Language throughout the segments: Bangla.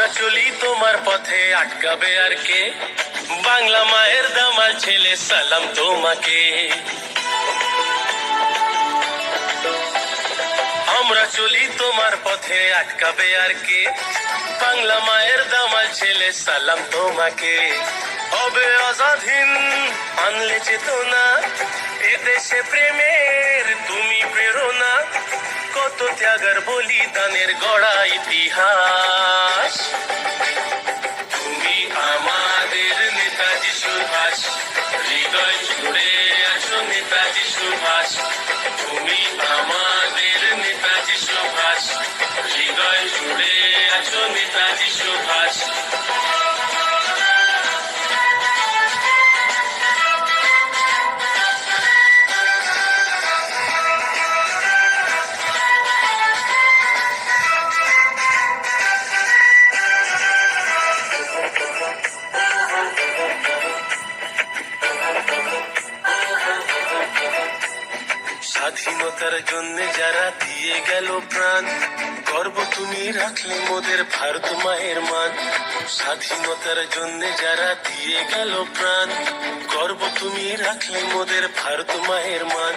আমরা চলি তোমার পথে, আটকাবে আর কে? বাংলা মায়ের দামাল ছেলে, সালাম তোমাকে। আমরা চলি তোমার পথে, আটকাবে আর কে? বাংলা মায়ের দামাল ছেলে, সালাম তোমাকে। হবে আজাদহীন আনলে চেতনা, এদেশে প্রেমের তুমি প্রেরণা। কত ত্যাগের বলিদানের গড়া ইতিহাস। তুমি আমাদের নেতাজি সুভাষ, হৃদয় জুড়ে আছো নেতাজি সুভাষ। তুমি আমাদের নেতাজি সুভাষ, হৃদয় জুড়ে আছো নেতাজি সুভাষ। স্বাধীনতার জন্য যারা দিয়ে গেল প্রাণ, গর্ব তুমি রাখলে মোদের ভারত মায়ের মান। স্বাধীনতার জন্য যারা দিয়ে গেল প্রাণ, গর্ব তুমি রাখলে মোদের ভারত মায়ের মান।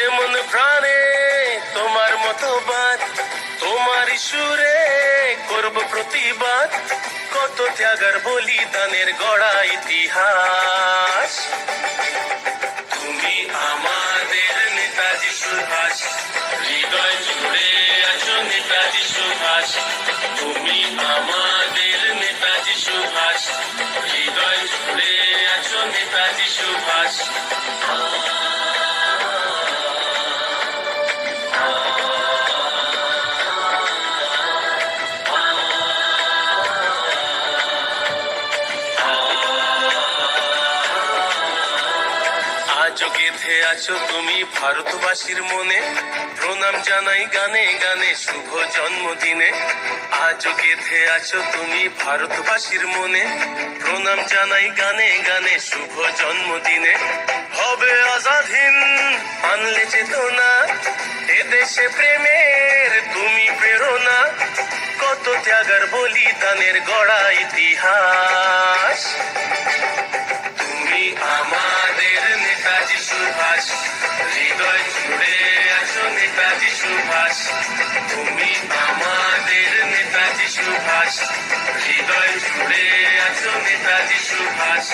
এমন প্রাণে তোমার মতবাদ, তোমার সুরে করব প্রতিবাদ। কত ত্যাগের বলিদানের গড়া ইতিহাস। তুমি আমাদের নেতাজি সুভাষ, হৃদয় জুড়ে আছো নেতাজি সুভাষ। তুমি আমাদের নেতাজি সুভাষ, হৃদয় জুড়ে আছো নেতাজি সুভাষ। আজও গেঁথে আছো তুমি ভারতবাসীর মনে, প্রণাম জানাই গানে গানে শুভ জন্মদিনে। আজও গেঁথে আছো তুমি ভারতবাসীর মনে, প্রণাম জানাই গানে গানে শুভ জন্মদিনে। হবে আজাদহীন আনলে চেতনা, এদেশে প্রেমের তুমি প্রেরণা। কত ত্যাগের বলিদানের গড়া ইতিহাস। তুমি আমাদের নেতাজি সুভাষ, হৃদয় জুড়ে আছো নেতাজি সুভাষ। তুমি আমাদের নেতাজি সুভাষ, হৃদয় জুড়ে আছো নেতাজি সুভাষ।